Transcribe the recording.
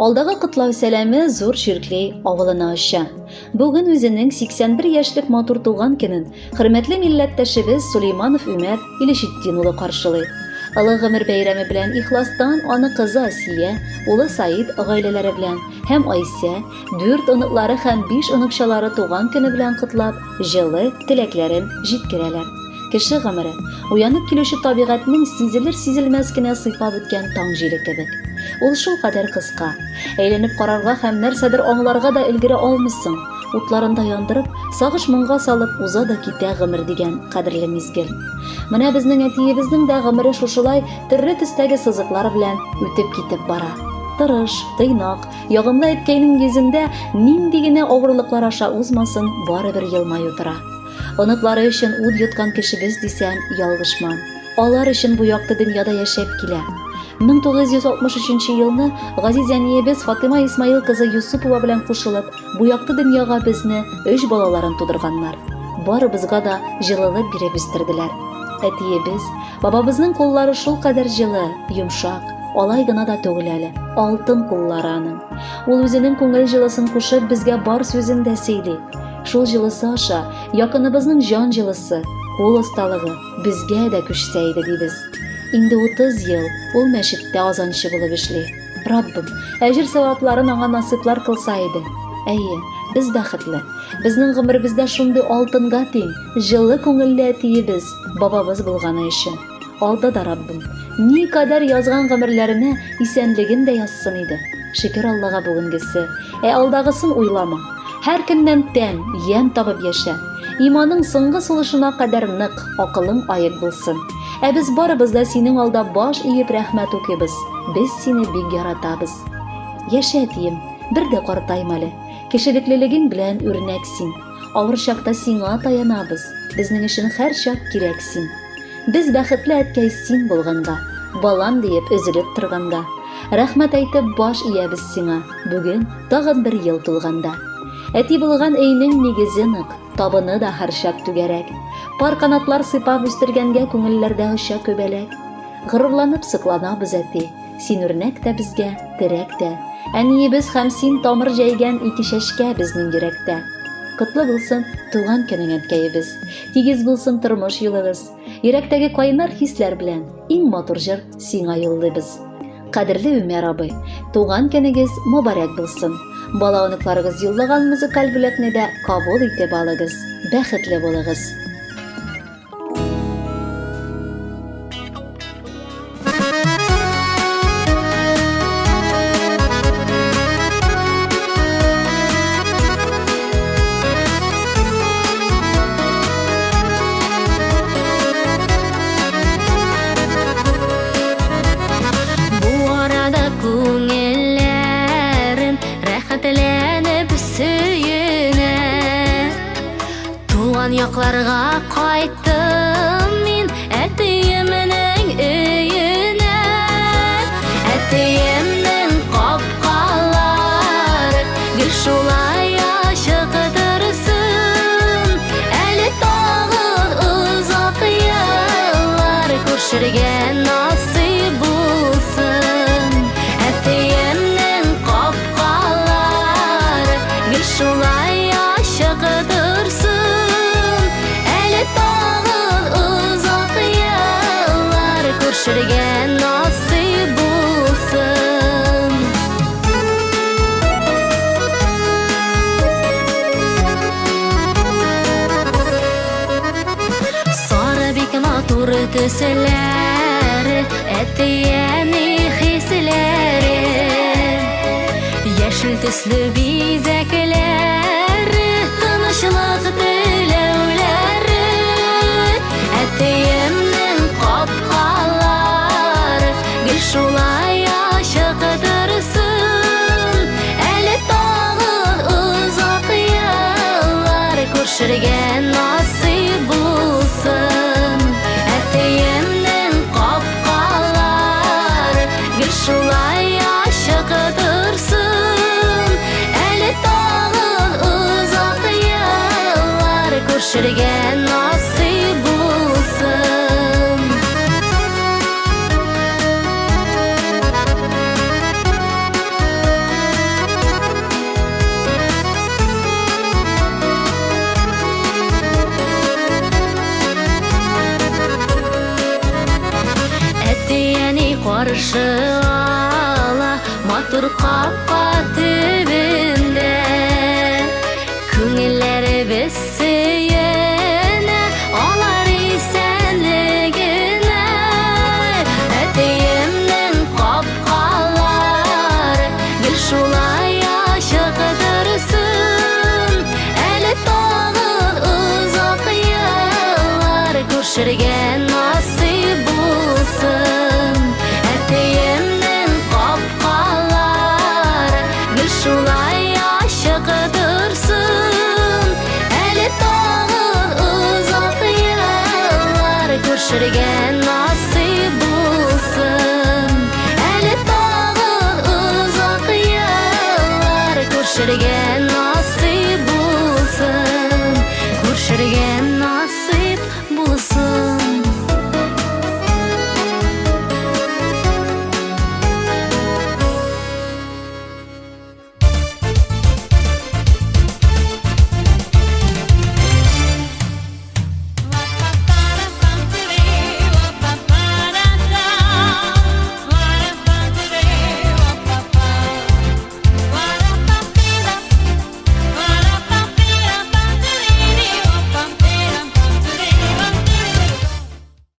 Алдагы котлау сәламе зур Ширклей авылына оча. Бүген үзенең 81 яшьлек матур туган көнен хөрмәтле милләттәшебез Сулейманов Үмәр Илешетдин улы каршылый. Олы гомер бәйрәме белән ихластан аны кызы Асия, улы Саид гаиләләре белән һәм Айсә, 4 оныклары һәм 5 оныкчалары туган көне белән котлап, җылы теләкләрен җиткерәләр. Кеше гомере уянып килүче табигатьнең сизелер-сизелмәс кенә сыйпап үткән таң җиле кебек. Ул шул кадәр кыска. Әйләнеп карарга һәм нәрсәдер аңларга да өлгерә алмыйсың. Утларында яндырып, сагыш моңга салып уза да китә гомер дигән кадерле мизгел. Менә безнең әтиебезнең дә гомере шушылай төрле төстәге сызыклар белән үтеп китеп бара. Тырыш, тыйнак, ягымлы әткәйнең йөзендә нинди генә авырлыклар аша узмасын, барыбер елмаю тора. Оныклары өчен ут йоткан кешебез дисәм ялгышмам. Алар өчен бу якты дөньяда яшәп килә. 1963 елны Газиз әниебез Фатыма Исмаил кызы Юсупова белән кушылып, бу якты дөньяга безне 3 балаларын тудырганнар. Барыбызга да җылылык биреп үстерделәр. Әтиебез, бабабызның куллары шул кадәр җылы, йомшак, алай гына да түгел әле. Алтын куллары аның. Ул үзенең күңел җылысын кушып безгә бар сүзен дә сөйли. Шул җылысы аша якыныбызның җан җылысы, кул осталыгы безгә дә күчсә иде дибез. Инде 30 ел ул мәчеттә азанчы булып эшли. Раббым, әҗер савапларын аңа насыйплар кылса иде. Әйе, без бәхетле. Безнең гомеребездә шундый алтынга тиң, җылы күңелле әтиебез, бабабыз булганы өчен. Алда да Раббым, ни кадәр язган гомерләренә исәнлеген дә язсын иде. Шөкер Аллага бүгенгесе. Алдагысын уйлама. Һәр көннән тәм, ям табып яшә. Иманың соңгы сулышына кадәр нык, акылың аек булсын. Без барыбыз да синең алда баш иеп рәхмәт укыйбыз. Без сине бик яратабыз. Яшә тием, бер дә картайма әле. Кешелеклелегең белән үрнәк син. Авыр чакта сиңа таянабыз. Безнең өчен һәр чак кирәк син. Без бәхетле әткәй син булганга, балам диеп өзелеп торганга. Рәхмәт әйтеп баш иябез сиңа. Бүген тагын бер ел тулганда. Әти булган өйнең нигезе нык, табыны да һәр чак түгәрәк. Пар канатлар сыйпап үстергәнгә күңелләрдә оча күбәләк. Горурланып сыкланабыз әти, син үрнәк тә безгә, терәк тә. Әниебез һәм син тамыр җәйгән ике чәчкә безнең йөрәктә. Котлы булсын туган көнең әткәебез, тигез булсын тормыш юлыгыз. Йөрәктәге кайнар хисләр белән иң матур җыр сиңа юллыйбыз. Кадерле Үмәр абый, туган көнегез мөбарәк булсын. Бала оныкларыгыз юллаган музыкаль бүләкне дә кабул итеп алыгыз. Бәхетле булыгыз. Якларга кайттым мин әтиемнең өенә. Әтиемнең капкалары гел шулай ачык торсын. Әле тагын озак еллар күршергә насыйп булсын. Әтиемнең капкалары гел шулай ачык торсын. Күршергә насыйп булсын. Сары бик матур төсләре, әтиәнең хисләре, яшел төсле бизәкләре, тынычлык теләүләре. Әтиемнең капкалары гел шулай ачык торсын. Әле тагын озак еллар күршергә насыйп булсын. Әтиемнең капкалары гел шулай ачык торсын. Әле тагын озак еллар күршергә насыйп булсын. каршы ала матур капка төбүндө көңүллөрүбүз сүйөнө алар исәнлигине этегимдин капкалары гүл шулай ачык dursun әле тагы узак яллар күршергә насыйп булсын этегимдин капкалары гүл шулай ачык dursun әле тагы узак яллар күршергә насыйп булсын әле тагы узак яллар күршергә насыйп булсын күршергә насыйп булсын